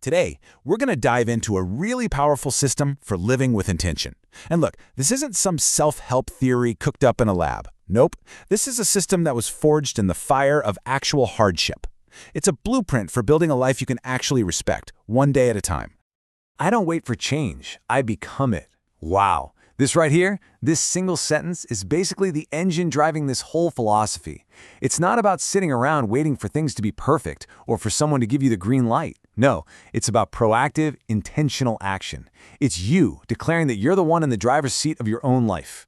Today, we're going to dive into a really powerful system for living with intention. And look, this isn't some self-help theory cooked up in a lab. Nope, this is a system that was forged in the fire of actual hardship. It's a blueprint for building a life you can actually respect, one day at a time. I don't wait for change, I become it. Wow. This right here, this single sentence is basically the engine driving this whole philosophy. It's not about sitting around waiting for things to be perfect or for someone to give you the green light. No, it's about proactive, intentional action. It's you declaring that you're the one in the driver's seat of your own life.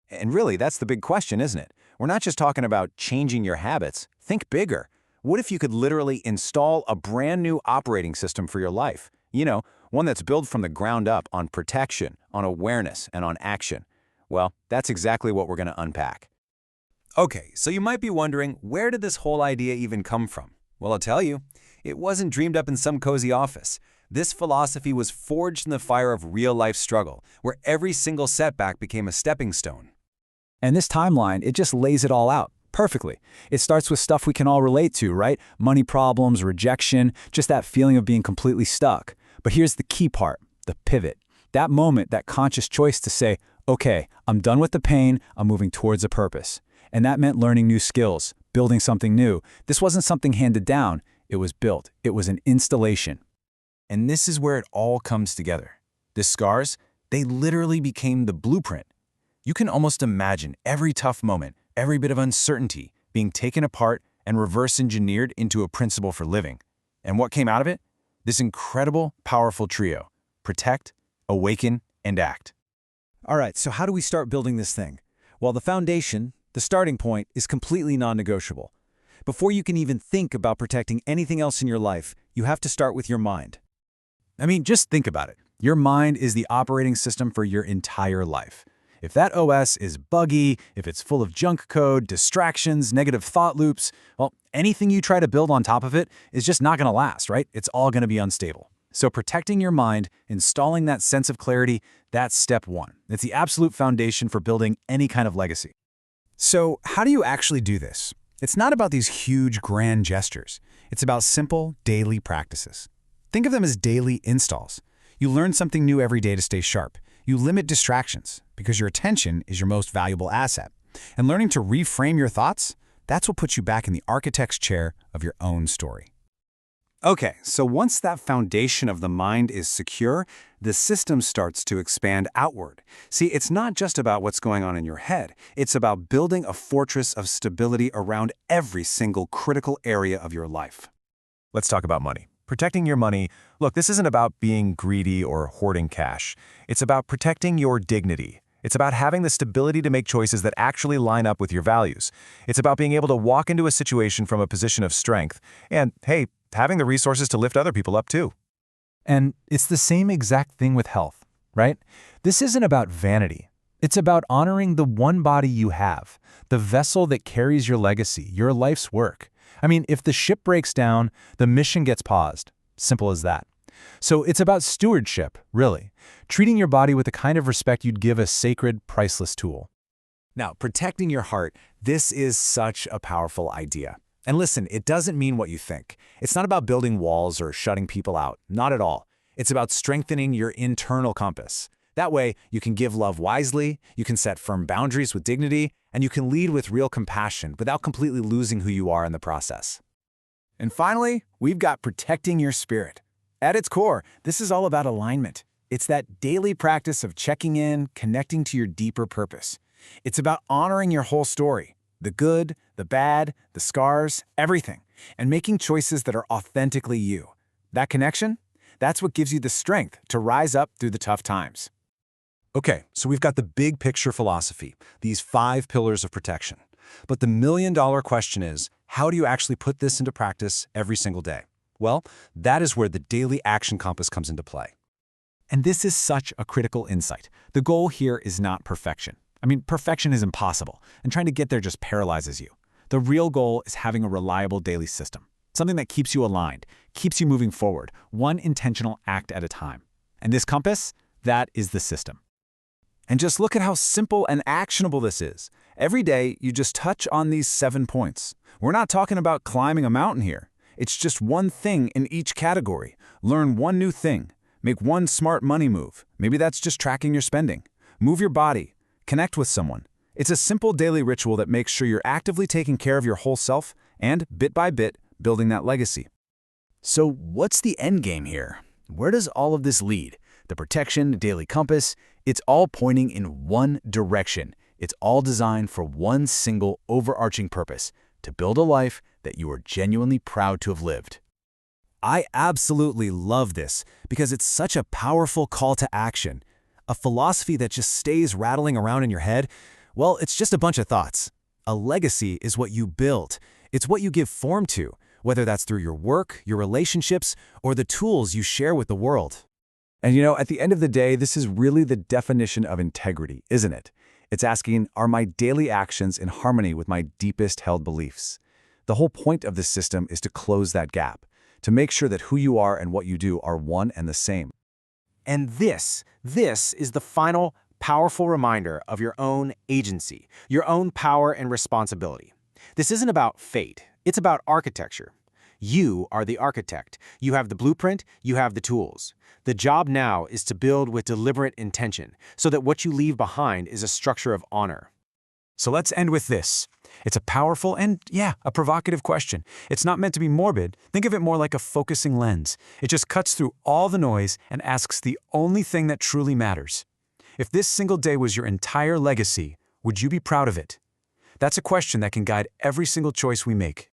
And really, that's the big question, isn't it? We're not just talking about changing your habits. Think bigger. What if you could literally install a brand new operating system for your life? You know, one that's built from the ground up on protection, on awareness, and on action. Well, that's exactly what we're going to unpack. Okay, so you might be wondering, where did this whole idea even come from? Well, I'll tell you, it wasn't dreamed up in some cozy office. This philosophy was forged in the fire of real-life struggle, where every single setback became a stepping stone. And this timeline, it just lays it all out perfectly. It starts with stuff we can all relate to, right? Money problems, rejection, just that feeling of being completely stuck. But here's the key part, the pivot. That moment, that conscious choice to say, okay, I'm done with the pain, I'm moving towards a purpose. And that meant learning new skills, building something new. This wasn't something handed down, it was built. It was an installation. And this is where it all comes together. The scars, they literally became the blueprint. You can almost imagine every tough moment, every bit of uncertainty being taken apart and reverse engineered into a principle for living. And what came out of it? This incredible, powerful trio: protect, awaken, and act. All right, so how do we start building this thing? Well, the foundation, the starting point, is completely non-negotiable. Before you can even think about protecting anything else in your life, you have to start with your mind. I mean, just think about it. Your mind is the operating system for your entire life. If that OS is buggy, if it's full of junk code, distractions, negative thought loops, well, anything you try to build on top of it is just not going to last, right? It's all going to be unstable. So protecting your mind, installing that sense of clarity, that's step one. It's the absolute foundation for building any kind of legacy. So how do you actually do this? It's not about these huge, grand gestures. It's about simple, daily practices. Think of them as daily installs. You learn something new every day to stay sharp. You limit distractions because your attention is your most valuable asset. And learning to reframe your thoughts, that's what puts you back in the architect's chair of your own story. Okay, so once that foundation of the mind is secure, the system starts to expand outward. See, it's not just about what's going on in your head. It's about building a fortress of stability around every single critical area of your life. Let's talk about money. Protecting your money. Look, this isn't about being greedy or hoarding cash. It's about protecting your dignity. It's about having the stability to make choices that actually line up with your values. It's about being able to walk into a situation from a position of strength and, hey, having the resources to lift other people up too. And it's the same exact thing with health, right? This isn't about vanity. It's about honoring the one body you have, the vessel that carries your legacy, your life's work. I mean, if the ship breaks down, the mission gets paused. Simple as that. So it's about stewardship, really. Treating your body with the kind of respect you'd give a sacred, priceless tool. Now, protecting your heart, this is such a powerful idea. And listen, it doesn't mean what you think. It's not about building walls or shutting people out. Not at all. It's about strengthening your internal compass. That way, you can give love wisely, you can set firm boundaries with dignity, and you can lead with real compassion without completely losing who you are in the process. And finally, we've got protecting your spirit. At its core, this is all about alignment. It's that daily practice of checking in, connecting to your deeper purpose. It's about honoring your whole story, the good, the bad, the scars, everything, and making choices that are authentically you. That connection? That's what gives you the strength to rise up through the tough times. Okay, so we've got the big picture philosophy, these 5 pillars of protection. But the million-dollar question is, how do you actually put this into practice every single day? Well, that is where the daily action compass comes into play. And this is such a critical insight. The goal here is not perfection. I mean, perfection is impossible, and trying to get there just paralyzes you. The real goal is having a reliable daily system, something that keeps you aligned, keeps you moving forward, one intentional act at a time. And this compass, that is the system. And just look at how simple and actionable this is. Every day, you just touch on these 7 points. We're not talking about climbing a mountain here. It's just one thing in each category. Learn one new thing. Make one smart money move. Maybe that's just tracking your spending. Move your body. Connect with someone. It's a simple daily ritual that makes sure you're actively taking care of your whole self and, bit by bit, building that legacy. So what's the end game here? Where does all of this lead? The protection, the daily compass, it's all pointing in one direction. It's all designed for one single overarching purpose, to build a life that you are genuinely proud to have lived. I absolutely love this because it's such a powerful call to action. A philosophy that just stays rattling around in your head, well, it's just a bunch of thoughts. A legacy is what you build. It's what you give form to, whether that's through your work, your relationships, or the tools you share with the world. And at the end of the day, this is really the definition of integrity, isn't it? It's asking, are my daily actions in harmony with my deepest held beliefs? The whole point of this system is to close that gap, to make sure that who you are and what you do are one and the same. And this is the final, powerful reminder of your own agency, your own power and responsibility. This isn't about fate, it's about architecture. You are the architect. You have the blueprint, you have the tools. The job now is to build with deliberate intention, so that what you leave behind is a structure of honor. So let's end with this. It's a powerful and, a provocative question. It's not meant to be morbid. Think of it more like a focusing lens. It just cuts through all the noise and asks the only thing that truly matters. If this single day was your entire legacy, would you be proud of it? That's a question that can guide every single choice we make.